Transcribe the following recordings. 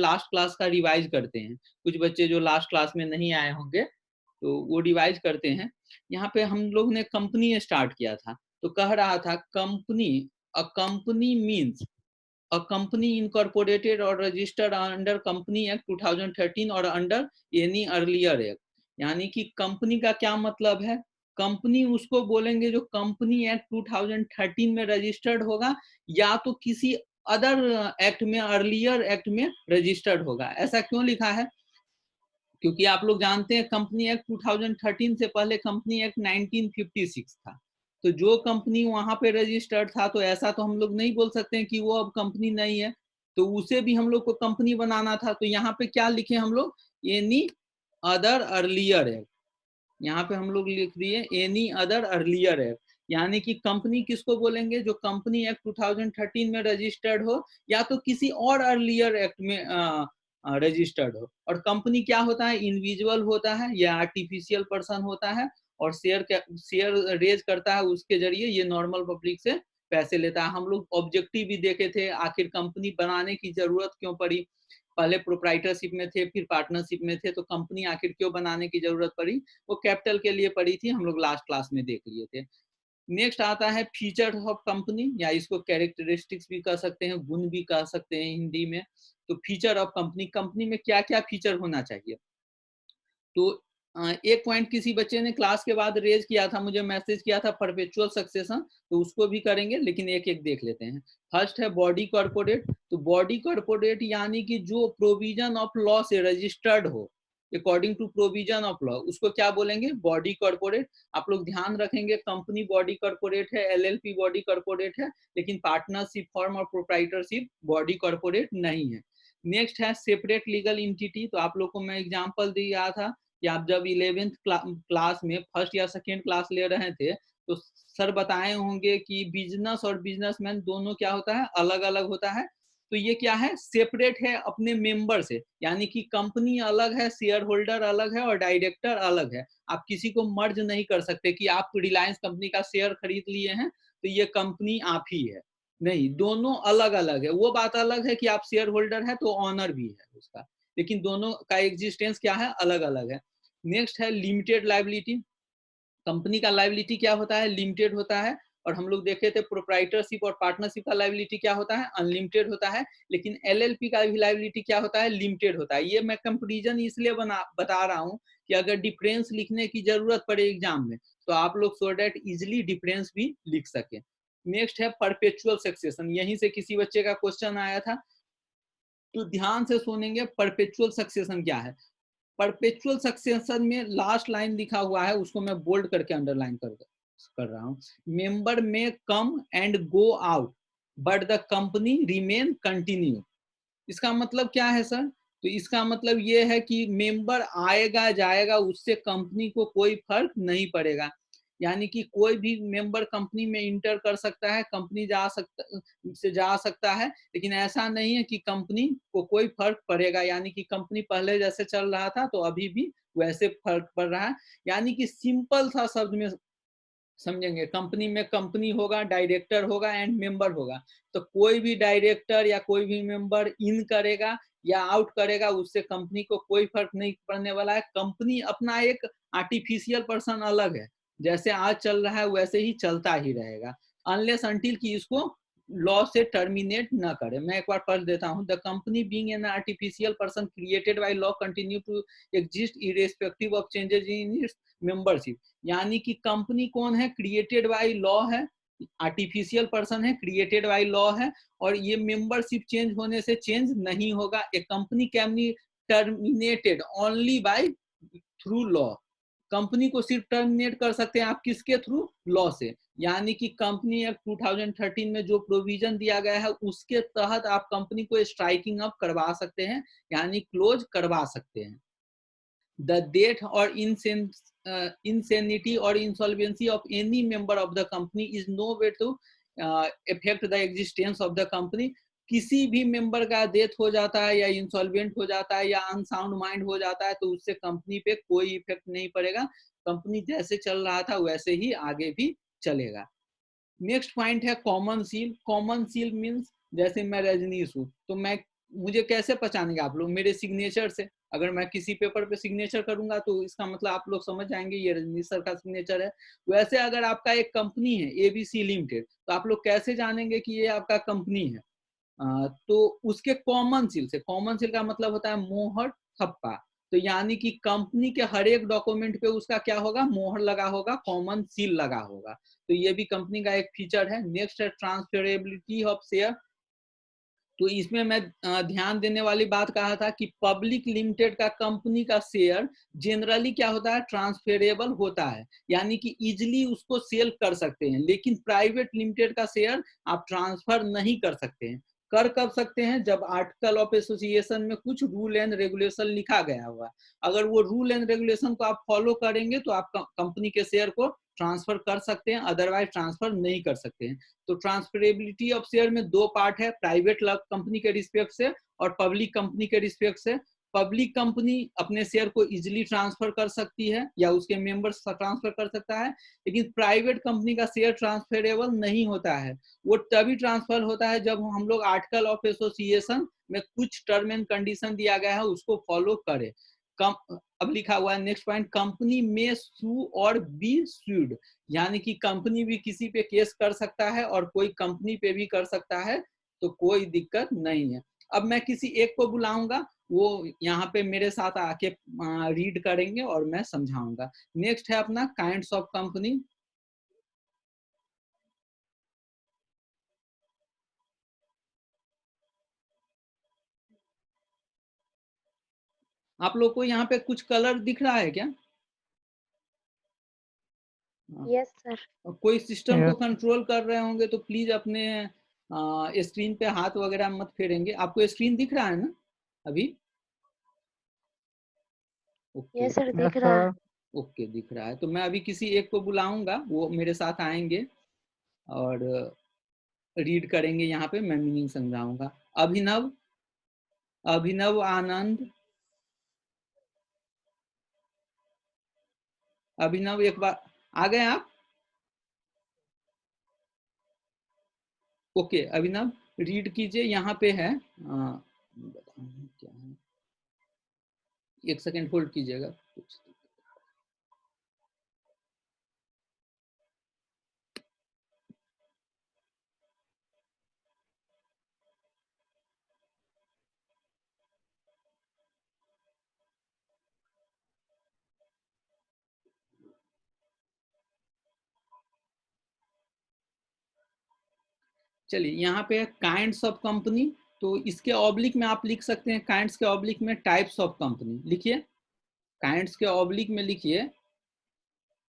Last class का revise करते हैं। कुछ बच्चे जो लास्ट क्लास में नहीं आए होंगे तो वो रिवाइज करते हैं। यहाँ पे हम लोग ने कंपनी स्टार्ट किया था, तो कह रहा था company, a company means a company incorporated और रजिस्टर्ड अंडर कंपनी एक्ट 2013 और अंडर एनी अर्लियर एक्ट। यानी कि कंपनी का क्या मतलब है? कंपनी उसको बोलेंगे जो कंपनी एक्ट 2013 में रजिस्टर्ड होगा या तो किसी अदर एक्ट में, अर्लियर एक्ट में रजिस्टर्ड होगा। ऐसा क्यों लिखा है? क्योंकि आप लोग जानते हैं कंपनी एक्ट 2013 से पहले कंपनी एक्ट 1956 था। तो जो कंपनी वहां पे रजिस्टर्ड था, तो ऐसा तो हम लोग नहीं बोल सकते हैं कि वो अब कंपनी नहीं है, तो उसे भी हम लोग को कंपनी बनाना था। तो यहाँ पे क्या लिखे हम लोग? Any other earlier act. यहाँ पे हम लोग लिख दिए एनी अदर अर्लियर एक्ट। यानी कि कंपनी किसको बोलेंगे? जो कंपनी एक्ट 2013 में रजिस्टर्ड हो या तो किसी और अर्लियर एक्ट में रजिस्टर्ड हो। और कंपनी क्या होता है? इंडिविजुअल होता है या आर्टिफिशियल पर्सन होता है, और शेयर रेज करता है, उसके जरिए ये नॉर्मल पब्लिक से पैसे लेता है। हम लोग ऑब्जेक्टिव भी देखे थे, आखिर कंपनी बनाने की जरूरत क्यों पड़ी। पहले प्रोप्राइटरशिप में थे, फिर पार्टनरशिप में थे, तो कंपनी आखिर क्यों बनाने की जरूरत पड़ी? वो कैपिटल के लिए पड़ी थी, हम लोग लास्ट क्लास में देख लिए थे। नेक्स्ट आता है फीचर ऑफ कंपनी, या इसको कैरेक्टरिस्टिक्स भी कह सकते हैं, गुण भी कह सकते हैं हिंदी में। तो फीचर ऑफ कंपनी, कंपनी में क्या क्या फीचर होना चाहिए? तो एक पॉइंट किसी बच्चे ने क्लास के बाद रेज किया था, मुझे मैसेज किया था, परपेचुअल सक्सेशन, तो उसको भी करेंगे, लेकिन एक एक देख लेते हैं। फर्स्ट है बॉडी कॉर्पोरेट। तो बॉडी कॉर्पोरेट यानी कि जो प्रोविजन ऑफ लॉ से रजिस्टर्ड हो, according to provision of law, उसको क्या बोलेंगे? Body corporate. आप लोग ध्यान रखेंगे, कंपनी बॉडी कॉर्पोरेट है, एलएलपी बॉडी कॉर्पोरेट है, लेकिन पार्टनरशिप फॉर्म और प्रोप्राइटरशिप बॉडी कॉर्पोरेट नहीं है। नेक्स्ट है सेपरेट लीगल एंटिटी। तो आप लोग को मैं एग्जांपल दिया था कि आप जब 11th क्लास में फर्स्ट या सेकेंड क्लास ले रहे थे, तो सर बताए होंगे कि बिजनेस और बिजनेसमैन दोनों क्या होता है? अलग अलग होता है। तो ये क्या है? सेपरेट है अपने मेंबर से, यानी कि कंपनी अलग है, शेयर होल्डर अलग है और डायरेक्टर अलग है। आप किसी को मर्ज नहीं कर सकते कि आप रिलायंस कंपनी का शेयर खरीद लिए हैं तो ये कंपनी आप ही है, नहीं, दोनों अलग अलग है। वो बात अलग है कि आप शेयर होल्डर है तो ऑनर भी है उसका, लेकिन दोनों का एग्जिस्टेंस क्या है? अलग अलग है। नेक्स्ट है लिमिटेड लाइबिलिटी। कंपनी का लाइबिलिटी क्या होता है? लिमिटेड होता है। और हम लोग देखे थे प्रोप्राइटरशिप और पार्टनरशिप का लाइबिलिटी क्या होता है? अनलिमिटेड होता है। लेकिन एलएलपी का भी लाइबिलिटी क्या होता है? लिमिटेड होता है। ये मैं कंपेरिजन इसलिए बता रहा हूँ कि अगर डिफरेंस लिखने की जरूरत पड़े एग्जाम में, तो आप लोग सो डेट इजिली डिफरेंस भी लिख सके। नेक्स्ट है परपेचुअल सक्सेशन। यहीं से किसी बच्चे का क्वेश्चन आया था, तो ध्यान से सुनेंगे। परपेचुअल सक्सेशन क्या है? परपेचुअल सक्सेशन में लास्ट लाइन लिखा हुआ है, उसको मैं बोल्ड करके अंडरलाइन कर रहा हूँ। मेंबर में come and go out but the company remain continue. इसका मतलब क्या है सर? तो इसका मतलब ये है कि मेंबर आएगा जाएगा, उससे कंपनी को कोई फर्क नहीं पड़ेगा। यानी कि कोई भी मेंबर कंपनी में इंटर कर सकता है, कंपनी जा सकता है, लेकिन ऐसा नहीं है कि कंपनी को कोई फर्क पड़ेगा। यानी कि कंपनी पहले जैसे चल रहा था तो अभी भी वैसे फर्क पड़ रहा है। यानी कि सिंपल सा शब्द में समझेंगे, कंपनी में कंपनी होगा, डायरेक्टर होगा एंड मेंबर होगा। तो कोई भी डायरेक्टर या कोई भी मेंबर इन करेगा या आउट करेगा, उससे कंपनी को कोई फर्क नहीं पड़ने वाला है। कंपनी अपना एक आर्टिफिशियल पर्सन अलग है, जैसे आज चल रहा है वैसे ही चलता ही रहेगा, अनलेस अनटिल कि इसको लॉ से टर्मिनेट न करे। मैं एक बार पढ़ देता हूँ। The company being an artificial person created by law continue to exist irrespective of changes in its membership. यानी कि कंपनी कौन है? क्रिएटेड बाय लॉ है, आर्टिफिशियल पर्सन है, क्रिएटेड बाय लॉ है, और ये मेंबरशिप चेंज होने से चेंज नहीं होगा। A company can be terminated only by through law. Company को सिर्फ टर्मिनेट कर सकते हैं आप किसके थ्रू? लॉ से। यानी कि कंपनी एक्ट 2013 में जो प्रोविजन दिया गया है उसके तहत आप कंपनी को स्ट्राइकिंग अप करवा सकते हैं, यानी क्लोज करवा सकते हैं। The death or insanity or insolvency of any member of the company is no way to affect the existence of the company। किसी भी मेंबर का डेथ हो जाता है या इंसॉल्वेंट हो जाता है या अनसाउंड माइंड हो जाता है, तो उससे कंपनी पे कोई इफेक्ट नहीं पड़ेगा। कंपनी जैसे चल रहा था वैसे ही आगे भी चलेगा। नेक्स्ट पॉइंट है common seal. Common seal means जैसे मैं रजनीश हूँ तो मैं मुझे कैसे पहचानेंगे आप लोग? मेरे सिग्नेचर से। अगर मैं किसी पेपर पे सिग्नेचर करूंगा तो इसका मतलब आप लोग समझ जाएंगे ये रजनीश सर का सिग्नेचर है। वैसे अगर आपका एक कंपनी है एबीसी लिमिटेड, तो आप लोग कैसे जानेंगे कि ये आपका कंपनी है? तो उसके कॉमन सील से, कॉमन सील का मतलब होता है मोहर थप्पा, तो यानी कि कंपनी के हर एक डॉक्यूमेंट पे उसका क्या होगा, मोहर लगा होगा, कॉमन सील लगा होगा। तो ये भी कंपनी का एक फीचर है। नेक्स्ट है ट्रांसफरेबिलिटी ऑफ शेयर। तो इसमें मैं ध्यान देने वाली बात कहा था कि पब्लिक लिमिटेड का कंपनी का शेयर जनरली क्या होता है, ट्रांसफरेबल होता है, यानी कि इजिली उसको सेल कर सकते हैं। लेकिन प्राइवेट लिमिटेड का शेयर आप ट्रांसफर नहीं कर सकते हैं। कर कब सकते हैं, जब आर्टिकल ऑफ एसोसिएशन में कुछ रूल एंड रेगुलेशन लिखा गया हुआ। अगर वो रूल एंड रेगुलेशन को आप फॉलो करेंगे तो आप कंपनी के शेयर को ट्रांसफर कर सकते हैं, अदरवाइज ट्रांसफर नहीं कर सकते हैं। तो ट्रांसफरेबिलिटी ऑफ शेयर में दो पार्ट है, प्राइवेट कंपनी के रिस्पेक्ट से और पब्लिक कंपनी के रिस्पेक्ट से। पब्लिक कंपनी अपने शेयर को इजिली ट्रांसफर कर सकती है या उसके मेंबर्स ट्रांसफर कर सकता है, लेकिन प्राइवेट कंपनी का शेयर ट्रांसफरेबल नहीं होता है। वो तभी ट्रांसफर होता है जब हम लोग आर्टिकल ऑफ एसोसिएशन में कुछ टर्म एंड कंडीशन दिया गया है उसको फॉलो करें। अब लिखा हुआ है नेक्स्ट पॉइंट, कंपनी में सू और बी सूड, यानी कि कंपनी भी किसी पे केस कर सकता है और कोई कंपनी पे भी कर सकता है, तो कोई दिक्कत नहीं है। अब मैं किसी एक को बुलाऊंगा, वो यहाँ पे मेरे साथ आके रीड करेंगे और मैं समझाऊंगा। नेक्स्ट है अपना काइंड्स ऑफ कंपनी। आप लोग को यहाँ पे कुछ कलर दिख रहा है क्या? Yes sir. कोई सिस्टम को कंट्रोल कर रहे होंगे तो प्लीज अपने स्क्रीन पे हाथ वगैरह मत फेरेंगे। आपको स्क्रीन दिख रहा है ना अभी? ओके यस सर, दिख रहा है। ओके, दिख रहा है। तो मैं अभी किसी एक को बुलाऊंगा, वो मेरे साथ आएंगे और रीड करेंगे। यहाँ पे मैं मीनिंग समझाऊंगा। अभिनव, अभिनव आनंद, अभिनव एक बार आ गए आप? ओके अभिनव रीड कीजिए। यहाँ पे है क्या है, एक सेकेंड होल्ड कीजिएगा। चलिए, यहाँ पे काइंड्स ऑफ कंपनी, तो इसके ऑब्लिक में आप लिख सकते हैं, काइंड्स के ऑब्लिक में टाइप्स ऑफ कंपनी लिखिए। काइंड्स के ऑब्लिक में लिखिए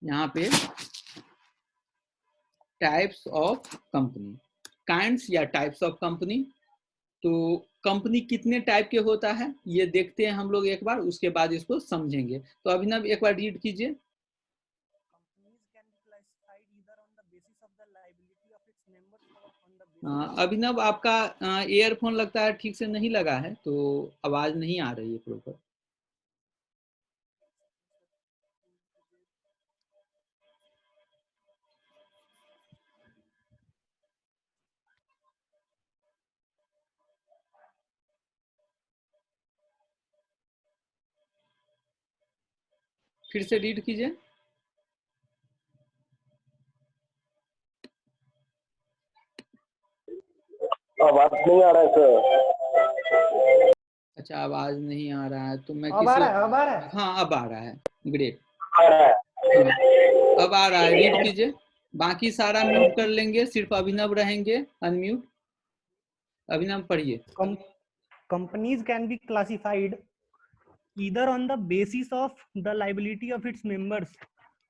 यहाँ पे टाइप्स ऑफ कंपनी, काइंड्स या टाइप्स ऑफ कंपनी। तो कंपनी कितने टाइप के होता है ये देखते हैं हम लोग एक बार, उसके बाद इसको समझेंगे। तो अभिनव एक बार रीड कीजिए। अभिनव आपका ईयरफोन लगता है ठीक से नहीं लगा है, तो आवाज नहीं आ रही है प्रॉपर। फिर से रीड कीजिए। आवाज नहीं आ रहा है सर। अच्छा, आवाज नहीं आ रहा है तो मैं अब आ किसी, रहा है, अब आ रहा है। हाँ अब आ रहा है, ग्रेट। आ रहा है। हाँ अब आ रहा है, रीड कीजिए। बाकी सारा म्यूट कर लेंगे, सिर्फ अभिनव रहेंगे अनम्यूट। अभिनव पढ़िए। Companies can be classified either on the basis of the liability of its members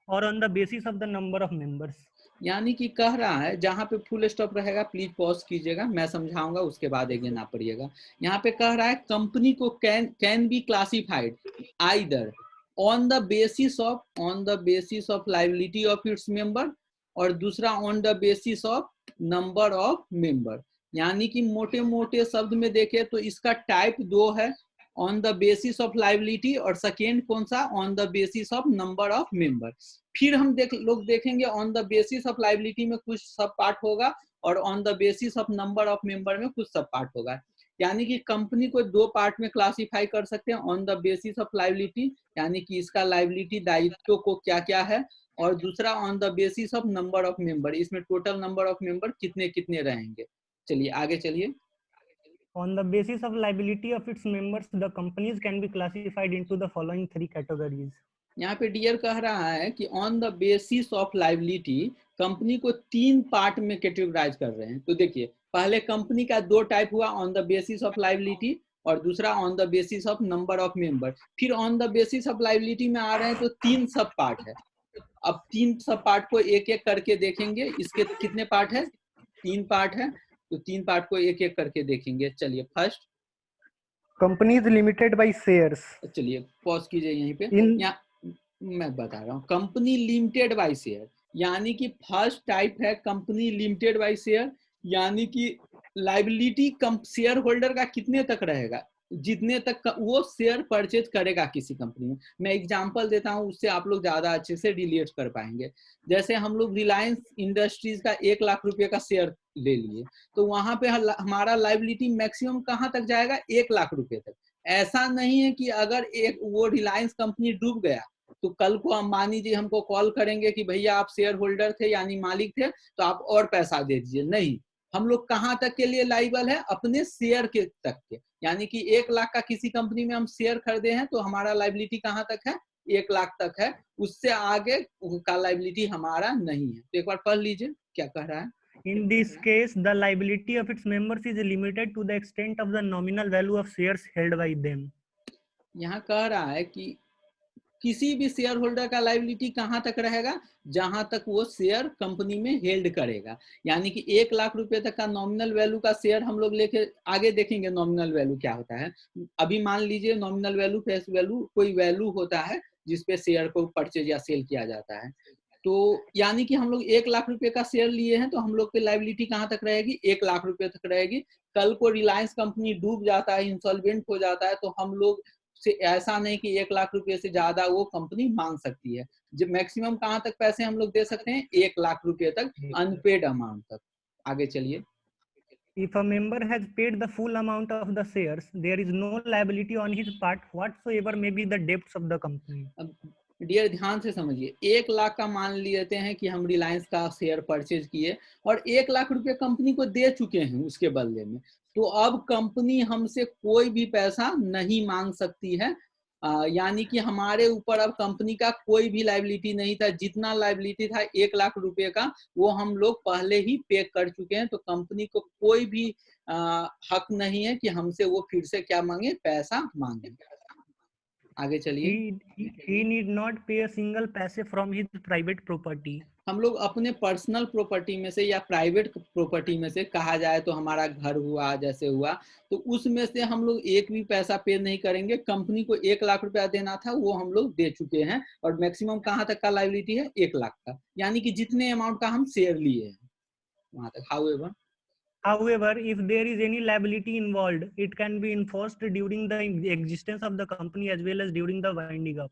or on the basis of the number of members. यानी कि कह रहा है, जहां पे फुल स्टॉप रहेगा प्लीज पॉज कीजिएगा, मैं समझाऊंगा उसके बाद अगेन आप पढ़िएगा। यहाँ पे कह रहा है कंपनी को can be classified either on the basis of liability of its member, और दूसरा on the basis of number of member. यानी कि मोटे मोटे शब्द में देखे तो इसका टाइप दो है, on the basis of liability, और सेकेंड कौन सा, on the basis of number of member. फिर हम लोग देखेंगे on the basis of liability में कुछ सब पार्ट होगा और on the basis of number of member में कुछ सब पार्ट होगा। यानी कि कंपनी को दो पार्ट में क्लासिफाई कर सकते हैं, on the basis of liability, यानी कि इसका लाइबिलिटी दायित्व को क्या क्या है, और दूसरा on the basis of number of member, इसमें टोटल नंबर ऑफ मेंबर कितने कितने रहेंगे। चलिए आगे चलिए। On the basis of liability of its members, the companies can be classified into the following three categories. यहाँ पे डियर कह रहा है कि on the basis of liability company को 3 पार्ट में कैटेगराइज कर रहे हैं। तो देखिए, पहले कंपनी का 2 टाइप हुआ, on the basis of liability, और दूसरा on the basis of number of member. फिर on the basis of liability में आ रहे हैं तो 3 सब पार्ट है। अब 3 सब पार्ट को एक एक करके देखेंगे। इसके कितने पार्ट है? 3 पार्ट है, तो 3 पार्ट को एक एक करके देखेंगे। चलिए, first Companies limited by shares. चलिए पॉज कीजिए यहीं पे। इन यहाँ मैं बता रहा हूँ, कंपनी लिमिटेड बाय शेयर, यानी कि फर्स्ट टाइप है कंपनी लिमिटेड बाय शेयर, यानी कि लाइबिलिटी शेयर होल्डर का कितने तक रहेगा, जितने तक वो शेयर परचेज करेगा किसी कंपनी में। मैं एग्जांपल देता हूँ, उससे आप लोग ज्यादा अच्छे से रिलेट कर पाएंगे। जैसे हम लोग रिलायंस इंडस्ट्रीज का 1 लाख रुपए का शेयर ले लिए, तो वहां पे हमारा लाइबिलिटी मैक्सिमम कहाँ तक जाएगा? 1 लाख रुपए तक। ऐसा नहीं है कि अगर एक वो रिलायंस कंपनी डूब गया तो कल को अंबानी जी हमको कॉल करेंगे कि भैया आप शेयर होल्डर थे यानी मालिक थे, तो आप और पैसा दे दीजिए। नहीं, हम लोग कहाँ तक के लिए लाइबल है? अपने शेयर के तक के, यानी कि 1 लाख का किसी कंपनी में हम शेयर खरीदे हैं तो हमारा लाइबिलिटी कहाँ तक है? 1 लाख तक है, उससे आगे का लाइबिलिटी हमारा नहीं है। तो एक बार पढ़ लीजिए क्या कह रहा है। In this case, the liability of its members is limited to the extent of the nominal value of shares held by them. यहाँ कह रहा है कि किसी भी शेयर होल्डर का लाइबिलिटी कहाँ तक रहेगा? जहां तक वो शेयर कंपनी में हेल्ड करेगा, यानी कि 1 लाख रुपए तक का नॉमिनल वैल्यू का शेयर हम लोग लेके आगे देखेंगे नॉमिनल वैल्यू क्या होता है। अभी मान लीजिए नॉमिनल वैल्यू, फेस वैल्यू, कोई वैल्यू होता है जिसपे शेयर को परचेज या सेल किया जाता है। तो यानी कि हम लोग 1 लाख रुपए का शेयर लिए हैं तो हम लोग की लाइबिलिटी कहाँ तक रहेगी? 1 लाख रुपए तक रहेगी। कल को रिलायंस कंपनी डूब जाता है, इंसॉल्वेंट हो जाता है, तो हम लोग से ऐसा नहीं कि 1 लाख रुपए से ज्यादा वो कंपनी मांग सकती है। जब मैक्सिमम कहाँ तक पैसे हम लोग दे सकते हैं? 1 लाख रुपए तक, अनपेड अमाउंट तक। आगे चलिए। If a member has paid the full amount of the shares, there is no liability on his part whatsoever may be the debts of the company. अब डियर ध्यान से समझिए, 1 लाख का मान लेते हैं कि हम रिलायंस का शेयर परचेज किए और 1 लाख रुपए कंपनी को दे चुके हैं उसके बदले में, तो अब कंपनी हमसे कोई भी पैसा नहीं मांग सकती है। यानी कि हमारे ऊपर अब कंपनी का कोई भी लाइबिलिटी नहीं था। जितना लाइबिलिटी था 1 लाख रुपए का, वो हम लोग पहले ही पे कर चुके हैं। तो कंपनी को कोई भी हक नहीं है कि हमसे वो फिर से क्या मांगे? पैसा मांगे। आगे चलिए। He need not pay a single paise from his private property. हम लोग अपने पर्सनल प्रॉपर्टी में से या प्राइवेट प्रॉपर्टी में से, कहा जाए तो हमारा घर हुआ, जैसे हुआ, तो उसमें से हम लोग एक भी पैसा पे नहीं करेंगे। कंपनी को 1 लाख रुपया देना था, वो हम लोग दे चुके हैं। और मैक्सिमम कहाँ तक का लायबिलिटी है? 1 लाख का, यानी कि जितने अमाउंट का हम शेयर लिए हैं वहां तक। However, if there is any liability involved, it can be enforced during the existence of the company as well as during the winding up.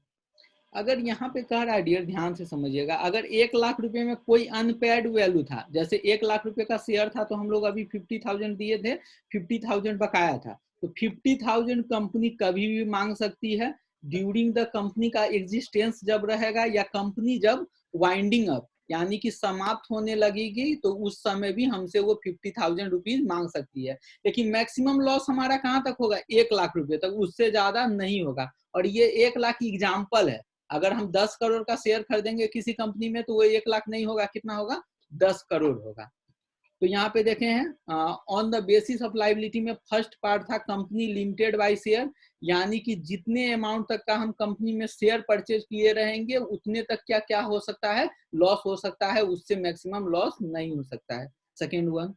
अगर यहाँ पे कह रहा है, डियर ध्यान से समझिएगा, अगर 1 लाख रुपए में कोई अनपेड वैल्यू था, जैसे 1 लाख रुपए का शेयर था तो हम लोग अभी 50,000 दिए थे, 50,000 बकाया था, तो 50,000 कंपनी कभी भी मांग सकती है ड्यूरिंग द कंपनी का एग्जिस्टेंस जब रहेगा, या कंपनी जब वाइंडिंग अप यानी कि समाप्त होने लगेगी, तो उस समय भी हमसे वो 50,000 रुपीज मांग सकती है। लेकिन मैक्सिमम लॉस हमारा कहाँ तक होगा? 1 लाख रुपए तक, उससे ज्यादा नहीं होगा। और ये 1 लाख एग्जाम्पल है। अगर हम 10 करोड़ का शेयर खरीदेंगे किसी कंपनी में तो वो 1 लाख नहीं होगा, कितना होगा? 10 करोड़ होगा। तो यहाँ पे देखे हैं on the basis of liability में फर्स्ट पार्ट था कंपनी लिमिटेड बाय शेयर, यानी कि जितने अमाउंट तक का हम कंपनी में शेयर परचेज किए रहेंगे उतने तक क्या क्या हो सकता है? लॉस हो सकता है, उससे मैक्सिमम लॉस नहीं हो सकता है। Second one,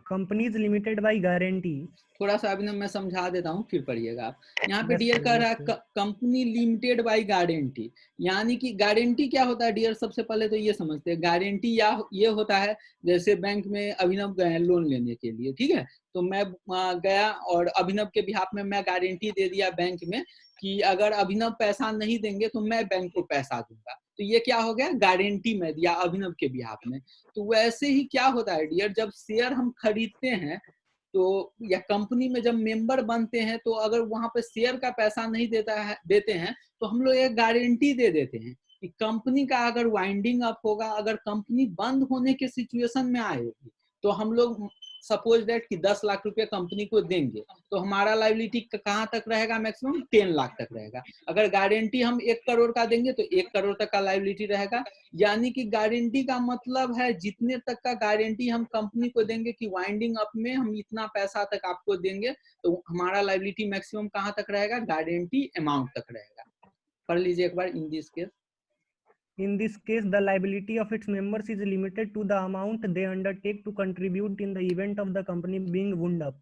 Companies limited by guarantee. थोड़ा सा अभी मैं समझा देता हूँ, फिर पढ़िएगा आप। यहाँ पे डियर कह रहा है कंपनी लिमिटेड बाय गारंटी, यानी कि गारंटी क्या होता है डियर? सबसे पहले तो ये समझते हैं, गारंटी या ये होता है, जैसे बैंक में अभिनव गए लोन लेने के लिए, ठीक है, तो मैं गया और अभिनव के बिहाफ में मैं गारंटी दे दिया बैंक में कि अगर अभिनव पैसा नहीं देंगे तो मैं बैंक को पैसा दूंगा, तो ये क्या हो गया? गारंटी मैं दिया अभिनव के बिहाफ में। तो वैसे ही क्या होता है डियर, जब शेयर हम खरीदते हैं तो या कंपनी में जब मेंबर बनते हैं तो अगर वहां पे शेयर का पैसा नहीं देते हैं तो हम लोग एक गारंटी दे देते हैं कि कंपनी का अगर वाइंडिंग अप होगा, अगर कंपनी बंद होने के सिचुएशन में आएगी तो हम लोग सपोज दैट कि 10 लाख रुपए कंपनी को देंगे तो हमारा लायबिलिटी कहाँ तक रहेगा, मैक्सिमम 10 लाख तक रहेगा। अगर गारंटी हम 1 करोड़ का देंगे तो 1 करोड़ तक का लायबिलिटी रहेगा। यानी कि गारंटी का मतलब है जितने तक का गारंटी हम कंपनी को देंगे कि वाइंडिंग अप में हम इतना पैसा तक आपको देंगे, तो हमारा लायबिलिटी मैक्सिमम कहाँ तक रहेगा, गारंटी अमाउंट तक रहेगा। पढ़ लीजिए एक बार in this case. In this case, the liability of its members is limited to the amount they undertake to contribute in the event of the company being wound up.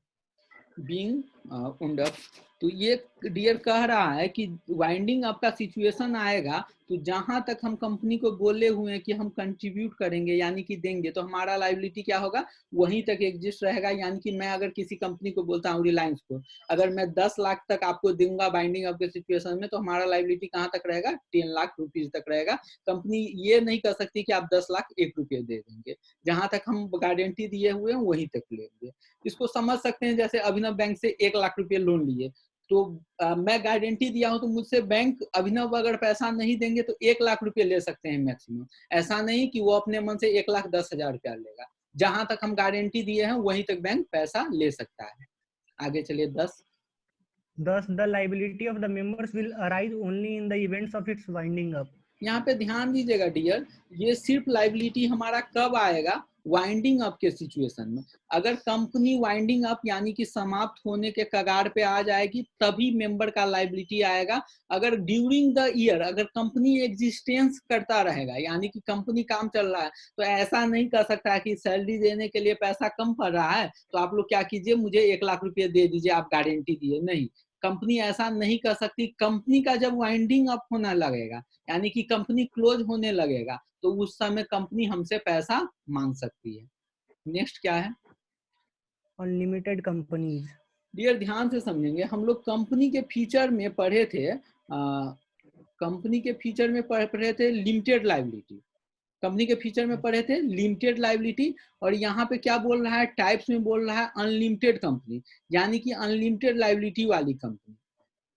wound up। तो ये dear कह रहा है कि winding up का situation आएगा तो जहां तक हम कंपनी को बोले हुए हैं कि हम कंट्रीब्यूट करेंगे यानी कि देंगे, तो हमारा लायबिलिटी क्या होगा, वहीं तक एग्जिस्ट रहेगा। यानी कि मैं अगर किसी कंपनी को बोलता हूँ, रिलायंस को, अगर मैं 10 लाख तक आपको दूंगा बाइंडिंग अप के सिचुएशन में, तो हमारा लायबिलिटी कहाँ तक रहेगा, 10 लाख रुपीज तक रहेगा। कंपनी ये नहीं कर सकती कि आप 10 लाख 1 रुपये दे देंगे, जहां तक हम गारंटी दिए हुए हैं वहीं तक लेंगे। इसको समझ सकते हैं जैसे अभिनव बैंक से 1 लाख रुपये लोन लिए, तो मैं गारंटी दिया हूं तो मुझसे बैंक अभिनव अगर पैसा नहीं देंगे तो 1 लाख रुपए ले सकते हैं मैक्सिमम। ऐसा नहीं कि वो अपने मन से 1,10,000 रुपया लेगा, जहां तक हम गारंटी दिए हैं वहीं तक बैंक पैसा ले सकता है। आगे चलिए 10। Thus, the liability of the members will arise only in the events of its winding up. यहाँ पे ध्यान दीजिएगा डियर, ये सिर्फ लायबिलिटी हमारा कब आएगा, वाइंडिंग अप के सिचुएशन में। अगर कंपनी वाइंडिंग अप यानी कि समाप्त होने के कगार पे आ जाएगी तभी मेंबर का लायबिलिटी आएगा। अगर ड्यूरिंग द ईयर अगर कंपनी एग्जिस्टेंस करता रहेगा यानी कि कंपनी काम चल रहा है, तो ऐसा नहीं कर सकता कि सैलरी देने के लिए पैसा कम पड़ रहा है तो आप लोग क्या कीजिए, मुझे 1 लाख रुपये दे दीजिए, आप गारंटी दिए। नहीं, कंपनी ऐसा नहीं कर सकती। कंपनी का जब वाइंडिंग अप होने लगेगा यानी कि कंपनी क्लोज होने लगेगा तो उस समय कंपनी हमसे पैसा मांग सकती है। नेक्स्ट क्या है, Unlimited companies. डियर ध्यान से समझेंगे, हम लोग कंपनी के फीचर में पढ़े थे, कंपनी के फीचर में पढ़े थे लिमिटेड लायबिलिटी, कंपनी के फीचर में पढ़े थे लिमिटेड लायबिलिटी, और यहाँ पे क्या बोल रहा है, टाइप्स में बोल रहा है अनलिमिटेड कंपनी, यानी कि अनलिमिटेड लायबिलिटी वाली कंपनी।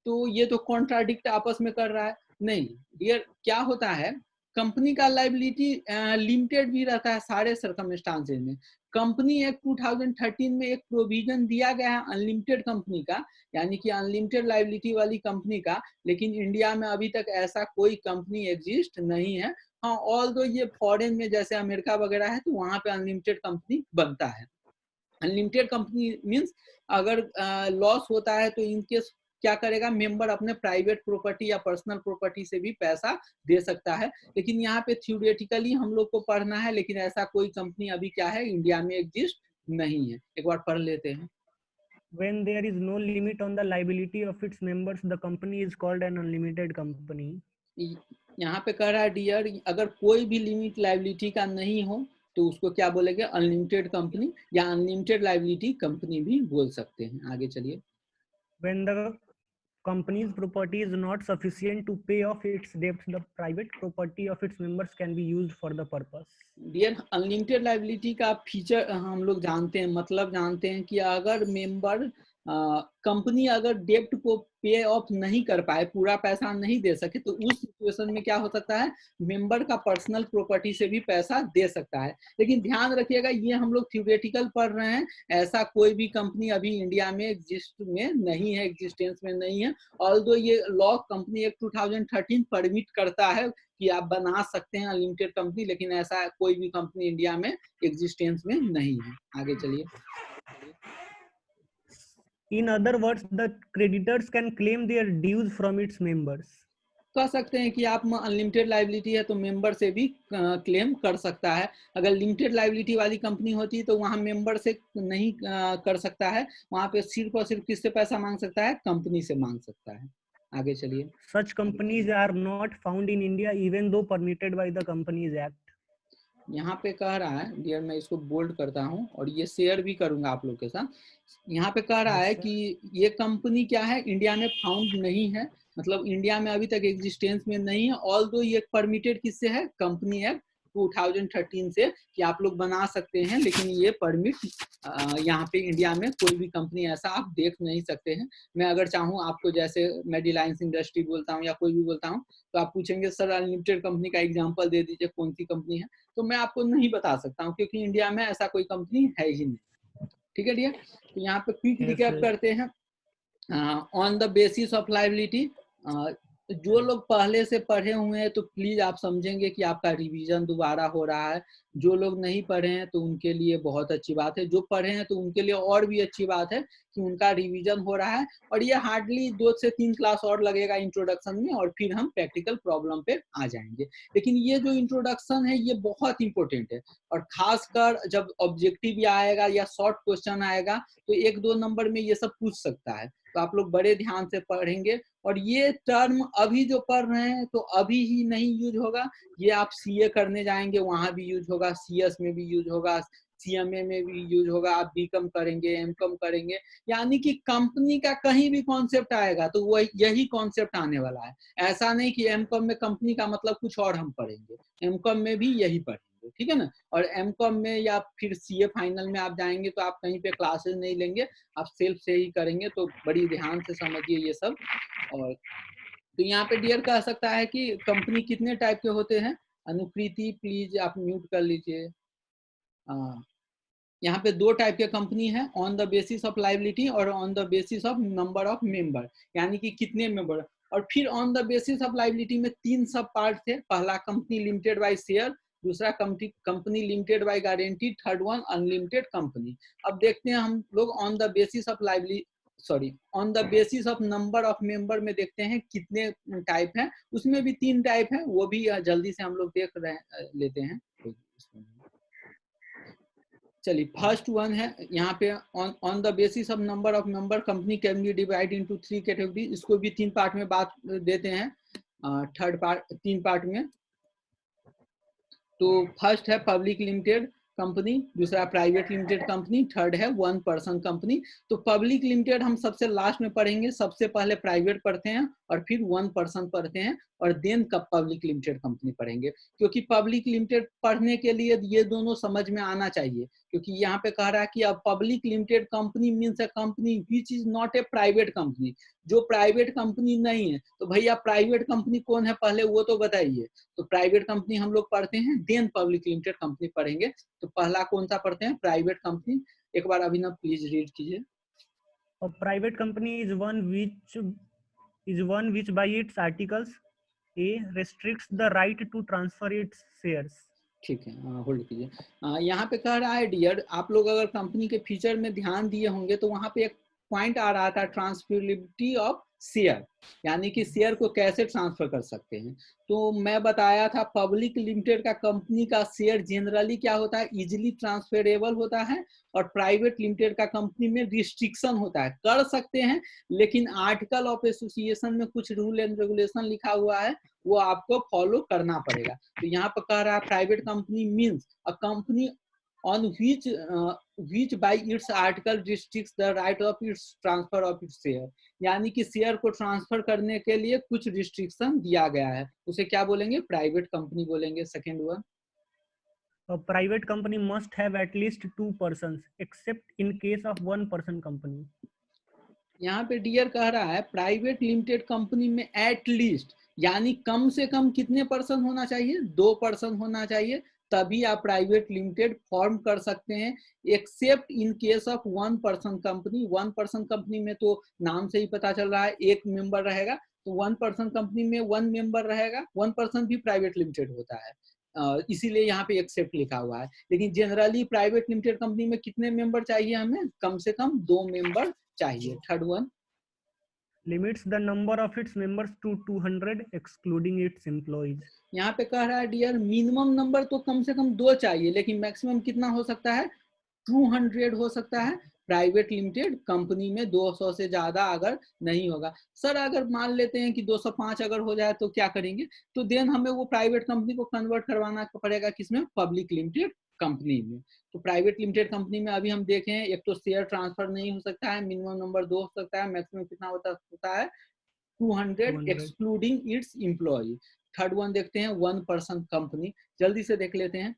तो ये तो कॉन्ट्राडिक्ट आपस में कर रहा है। नहीं डियर, क्या होता है, कंपनी का लायबिलिटी लिमिटेड भी रहता है सारे सर्कमस्टांसेस में। कंपनी एक्ट 2013 में एक प्रोविजन दिया गया है अनलिमिटेड कंपनी का, यानी कि अनलिमिटेड लायबिलिटी वाली कंपनी का, लेकिन इंडिया में अभी तक ऐसा कोई कंपनी एग्जिस्ट नहीं है। हाँ, ऑल्दो ये फॉरेन में जैसे अमेरिका वगैरह है तो वहां पे अनलिमिटेड कंपनी बनता है। अनलिमिटेड कंपनी मींस अगर लॉस होता है तो इनकेस क्या करेगा, मेंबर अपने प्राइवेट प्रॉपर्टी या पर्सनल प्रॉपर्टी से भी पैसा दे सकता है। लेकिन यहाँ पे थ्योरेटिकली हम लोग को पढ़ना है, लेकिन ऐसा कोई कंपनी अभी क्या है इंडिया में एग्जिस्ट नहीं है। एक बार पढ़ लेते हैं। When there is no limit on the liability of its members, the company is called an unlimited company. यहाँ पे कह रहा है डियर, अगर कोई भी लिमिट लायबिलिटी का नहीं हो तो उसको क्या बोलेंगे, अनलिमिटेड कंपनी या अनलिमिटेड लायबिलिटी कंपनी भी बोल सकते हैं। आगे चलिए। When the company's property is not sufficient to pay off its debts, the private property of its members can be used for the purpose. Dear, unlimited liability का feature हम लोग जानते हैं, मतलब जानते हैं कि अगर मेंबर कंपनी अगर डेब्ट को पे ऑफ नहीं कर पाए, पूरा पैसा नहीं दे सके, तो उस सिचुएशन में क्या हो सकता है, मेंबर का पर्सनल प्रॉपर्टी से भी पैसा दे सकता है। लेकिन ध्यान रखिएगा, ये हम लोग थ्योरेटिकल पढ़ रहे हैं, ऐसा कोई भी कंपनी अभी इंडिया में एग्जिस्ट में नहीं है, एग्जिस्टेंस में नहीं है। ऑल्दो ये लॉ कंपनी एक्ट 2013 परमिट करता है कि आप बना सकते हैं अनलिमिटेड कंपनी, लेकिन ऐसा कोई भी कंपनी इंडिया में एग्जिस्टेंस में नहीं है। आगे चलिए। In other words, the creditors can claim their dues from its members. कह सकते हैं कि आप अनलिमिटेड लायबिलिटी है तो मेंबर से भी क्लेम कर सकता है। अगर लिमिटेड लायबिलिटी वाली कंपनी होती तो वहां मेंबर से नहीं कर सकता है, वहां पे सिर्फ और सिर्फ किससे पैसा मांग सकता है, कंपनी से मांग सकता है। आगे चलिए। Such companies are not found in India even though permitted by the Companies Act. यहाँ पे कह रहा है डियर, मैं इसको बोल्ड करता हूँ और ये शेयर भी करूंगा आप लोग के साथ। यहाँ पे कह रहा है कि ये कंपनी क्या है, इंडिया में फाउंड नहीं है, मतलब इंडिया में अभी तक एग्जिस्टेंस में नहीं है। ऑल्दो ये परमिटेड किससे है, कंपनी एक्ट 2013 से कि आप लोग बना सकते हैं, लेकिन ये परमिट यहाँ पे इंडिया में कोई भी कंपनी ऐसा आप देख नहीं सकते हैं। मैं अगर चाहूँ आपको, जैसे मैं रिलायंस इंडस्ट्री बोलता हूँ या कोई भी बोलता हूँ, तो आप पूछेंगे सर अनलिमिटेड कंपनी का एग्जांपल दे दीजिए, कौन सी कंपनी है, तो मैं आपको नहीं बता सकता हूँ क्योंकि इंडिया में ऐसा कोई कंपनी है ही नहीं। ठीक है डियर, तो यहाँ पे क्विक रिकैप करते हैं। On the basis of liability, जो लोग पहले से पढ़े हुए हैं तो प्लीज आप समझेंगे कि आपका रिवीजन दोबारा हो रहा है। जो लोग नहीं पढ़े हैं तो उनके लिए बहुत अच्छी बात है, जो पढ़े हैं तो उनके लिए और भी अच्छी बात है कि उनका रिवीजन हो रहा है। और ये हार्डली 2 से 3 क्लास और लगेगा इंट्रोडक्शन में, और फिर हम प्रैक्टिकल प्रॉब्लम पे आ जाएंगे। लेकिन ये जो इंट्रोडक्शन है ये बहुत इंपॉर्टेंट है, और खासकर जब ऑब्जेक्टिव आएगा या शॉर्ट क्वेश्चन आएगा तो 1-2 नंबर में ये सब पूछ सकता है, तो आप लोग बड़े ध्यान से पढ़ेंगे। और ये टर्म अभी जो पढ़ रहे हैं तो अभी ही नहीं यूज होगा, ये आप सीए करने जाएंगे वहां भी यूज होगा, सीएस में भी यूज होगा, सीएमए में भी यूज होगा, आप बीकॉम करेंगे, एमकॉम करेंगे, यानी कि कंपनी का कहीं भी कॉन्सेप्ट आएगा तो वही यही कॉन्सेप्ट आने वाला है। ऐसा नहीं कि एमकॉम में कंपनी का मतलब कुछ और हम पढ़ेंगे, एमकॉम में भी यही पढ़ेंगे। ठीक है ना। और एमकॉम में या फिर सीए फाइनल में आप जाएंगे तो आप कहीं पे क्लासेस नहीं लेंगे, आप सेल्फ से ही करेंगे, तो बड़ी ध्यान से समझिए ये सब। और तो यहाँ पे डियर कह सकता है कि कंपनी कितने टाइप के होते हैं। अनुकृति प्लीज आप म्यूट कर लीजिए। यहाँ पे 2 टाइप के कंपनी है, on the basis of liability और on the basis of number of member, यानी कि कितने मेंबर। और फिर on the basis of liability में 3 सब पार्ट थे। पहला कंपनी लिमिटेड बाय शेयर, दूसरा company limited by guarantee, third one unlimited company. अब देखते हैं हम लोग on the basis of liability, sorry on the basis of number of member में देखते हैं कितने टाइप हैं। उसमें भी 3 टाइप है, वो भी जल्दी से हम लोग देख रहे लेते हैं। चलिए फर्स्ट वन है यहाँ पे, on the basis of number of member company can B divide into 3 category. इसको भी 3 पार्ट में बात देते हैं, थर्ड पार्ट 3 पार्ट में। तो फर्स्ट है पब्लिक लिमिटेड कंपनी, दूसरा प्राइवेट लिमिटेड कंपनी, थर्ड है 1 पर्सन कंपनी। तो पब्लिक लिमिटेड हम सबसे लास्ट में पढ़ेंगे, सबसे पहले प्राइवेट पढ़ते हैं और फिर 1 पर्सन पढ़ते हैं, और देन कब पब्लिक लिमिटेड कंपनी पढ़ेंगे। क्योंकि पब्लिक लिमिटेड पढ़ने के लिए ये दोनों समझ में आना चाहिए, क्योंकि यहाँ पे कह रहा है कि अब public limited company means a company which is not a private company, जो प्राइवेट कंपनी नहीं है। तो भैया प्राइवेट कंपनी कौन है पहले वो तो बताइए। तो प्राइवेट कंपनी हम लोग पढ़ते हैं, देन पब्लिक लिमिटेड कंपनी पढ़ेंगे। तो पहला कौन सा पढ़ते हैं, प्राइवेट कंपनी। एक बार अभिनव प्लीज रीड कीजिए। A private company is one which by its articles A restricts the right to transfer its shares. ठीक है, होल्ड कीजिए। यहाँ पे कह रहा है डियर, आप लोग अगर कंपनी के फीचर में ध्यान दिए होंगे तो वहां पे एक पॉइंट आ रहा था, ट्रांसफरेबिलिटी ऑफ शेयर, यानी कि शेयर को कैसे ट्रांसफर कर सकते हैं। तो मैं बताया था पब्लिक लिमिटेड का कंपनी का शेयर जनरली क्या होता है, इजिली ट्रांसफरेबल होता है, और प्राइवेट लिमिटेड का कंपनी में रिस्ट्रिक्शन होता है, कर सकते हैं लेकिन आर्टिकल ऑफ एसोसिएशन में कुछ रूल एंड रेगुलेशन लिखा हुआ है, वो आपको फॉलो करना पड़ेगा। तो यहाँ पर कह रहा है private company means a company on which by its article restricts the right of its transfer of its share, यानी कि शेयर को ट्रांसफर करने के लिए कुछ रिस्ट्रिक्शन दिया गया है, उसे क्या बोलेंगे, प्राइवेट कंपनी बोलेंगे। Second one, A private company must have at least 2 persons except in case of 1 person company. यहाँ पे डियर कह रहा है प्राइवेट लिमिटेड कंपनी में एट लीस्ट, यानी कम से कम कितने पर्सन होना चाहिए, 2 पर्सन होना चाहिए, तभी आप प्राइवेट लिमिटेड फॉर्म कर सकते हैं। Accept in case of 1 person company, 1 person company में तो नाम से ही पता चल रहा है एक मेंबर रहेगा, तो 1 पर्सन कंपनी में 1 मेंबर रहेगा, 1 पर्सन भी प्राइवेट लिमिटेड होता है, इसीलिए यहाँ पे एक्सेप्ट लिखा हुआ है। लेकिन जनरली प्राइवेट लिमिटेड कंपनी में कितने मेंबर चाहिए, हमें कम से कम 2 मेंबर चाहिए। Third one, Limits the number of its members to 200 excluding its employees. यहाँ पे कह रहा है डियर मिनिमम नंबर तो कम से कम 2 चाहिए, लेकिन मैक्सिमम कितना हो सकता है, 200 हो सकता है। प्राइवेट लिमिटेड कंपनी में 200 से ज्यादा अगर नहीं होगा। सर अगर मान लेते हैं कि 205 अगर हो जाए तो क्या करेंगे, तो देन हमें वो प्राइवेट कंपनी को कन्वर्ट करवाना पड़ेगा किसमें, पब्लिक लिमिटेड कंपनी में। तो प्राइवेट लिमिटेड कंपनी में अभी हम देखें, एक तो शेयर ट्रांसफर नहीं हो सकता है, मिनिमम नंबर 2 हो सकता है, मैक्सिमम कितना होता है 200 excluding its employ. Third one देखते हैं, 1 पर्सन कंपनी, जल्दी से देख लेते हैं।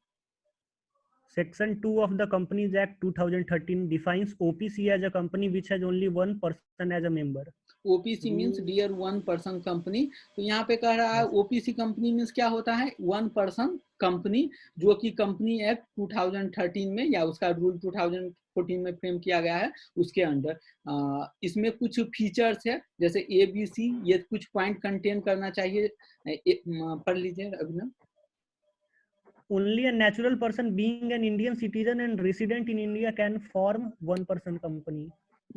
Section 2 of the Companies Act 2013 defines OPC as a company which has only one person as a member. OPC means dear 1 person company. तो यहाँ पे कह रहा है ओपीसी कंपनी मीन्स क्या होता है, 1 पर्सन कंपनी, जो कि कंपनी एक्ट 2013 में या उसका रूल 2014 में फ्रेम किया गया है, उसके अंडर इसमें कुछ फीचर्स है जैसे ABC, ये कुछ पॉइंट कंटेन करना चाहिए। पढ़ लीजिए अभिनव। Only a natural person being an Indian citizen and resident in India can form one person company.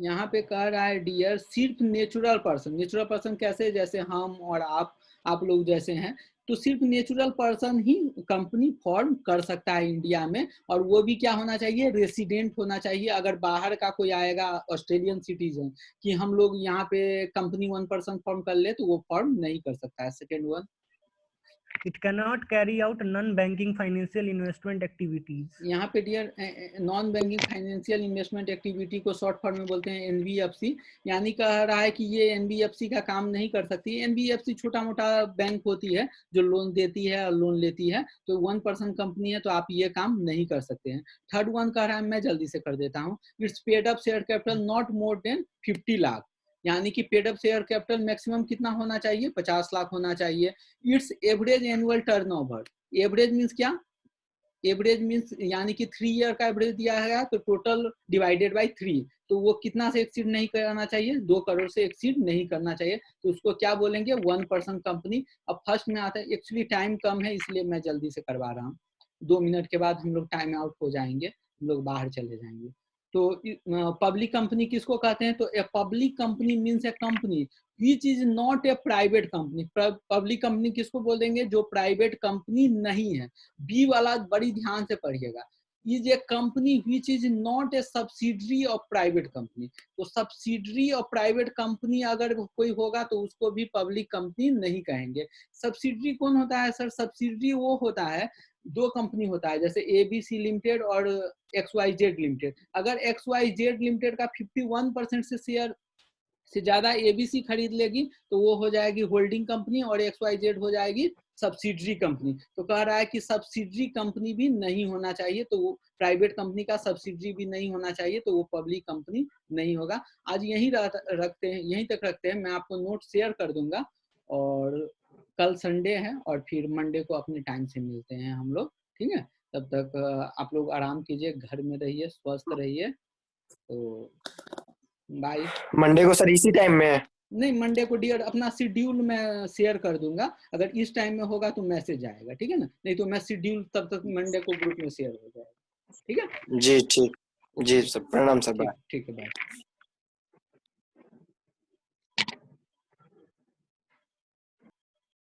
यहाँ पे कह रहा है डियर सिर्फ नेचुरल पर्सन, नेचुरल पर्सन कैसे, जैसे हम और आप लोग जैसे हैं, तो सिर्फ नेचुरल पर्सन ही कंपनी फॉर्म कर सकता है इंडिया में, और वो भी क्या होना चाहिए, रेसिडेंट होना चाहिए। अगर बाहर का कोई आएगा ऑस्ट्रेलियन सिटीजन कि हम लोग यहाँ पे कंपनी 1 पर्सन फॉर्म कर ले, तो वो फॉर्म नहीं कर सकता है। Second one, It cannot carry out non-banking financial investment activities. यहाँ पे dear non banking financial investment activity को शॉर्ट फॉर्म में बोलते हैं NBFC, यानी कह रहा है कि ये NBFC का काम नहीं कर सकती। NBFC छोटा मोटा बैंक होती है जो लोन देती है और लोन लेती है, तो 1 पर्सन कंपनी है तो आप ये काम नहीं कर सकते हैं। थर्ड वन कह रहा है, मैं जल्दी से कर देता हूँ, it's paid up share capital not more than 50 lakh, यानी कि paid up share capital maximum कितना होना चाहिए, 50 लाख होना चाहिए। It's average annual turnover, average means क्या, एवरेज मींस यानी कि 3 ईयर का एवरेज दिया है, तो टोटल डिवाइडेड बाय 3, तो वो कितना से एक्सीड नहीं करना चाहिए, 2 करोड़ से एक्सीड नहीं करना चाहिए, तो उसको क्या बोलेंगे, 1 पर्सन कंपनी। अब फर्स्ट में आता है, एक्चुअली टाइम कम है इसलिए मैं जल्दी से करवा रहा हूँ, 2 मिनट के बाद हम लोग टाइम आउट हो जाएंगे, हम लोग बाहर चले जाएंगे। तो पब्लिक कंपनी किसको कहते हैं, तो a public company means A company which is not a private company. Public company किसको बोल देंगे, जो प्राइवेट कंपनी नहीं है। बी वाला बड़ी ध्यान से पढ़िएगा, is a company which is not a subsidiary of private company. तो सब्सिडरी ऑफ प्राइवेट कंपनी अगर कोई होगा तो उसको भी पब्लिक कंपनी नहीं कहेंगे। सब्सिडरी कौन होता है सर, सब्सिडरी वो होता है, 2 कंपनी होता है, जैसे ABC लिमिटेड और XYZ लिमिटेड। अगर XYZ लिमिटेड का 51% से शेयर से ज्यादा ABC खरीद लेगी तो वो हो जाएगी होल्डिंग कंपनी और XYZ हो जाएगी सब्सिडरी कंपनी। तो कह रहा है कि सब्सिडरी कंपनी भी नहीं होना चाहिए, तो वो प्राइवेट कंपनी का सब्सिडरी भी नहीं होना चाहिए, तो वो पब्लिक कंपनी नहीं होगा। आज यहीं रखते हैं, यहीं तक रखते हैं, मैं आपको नोट शेयर कर दूंगा, और कल संडे है और फिर मंडे को अपने टाइम से मिलते हैं हम लोग, ठीक है। तब तक आप लोग आराम कीजिए, घर में रहिए, स्वस्थ रहिए, तो बाय। मंडे को सर इसी टाइम में है? नहीं, मंडे को डियर अपना शेड्यूल मैं शेयर कर दूंगा, अगर इस टाइम में होगा तो मैसेज आएगा, ठीक है ना, नहीं तो मैं शेड्यूल तब तक मंडे को ग्रुप में शेयर हो जाएगा, ठीक है जी ठीक, जी सर, प्रणाम सर। ठीक है, बाय।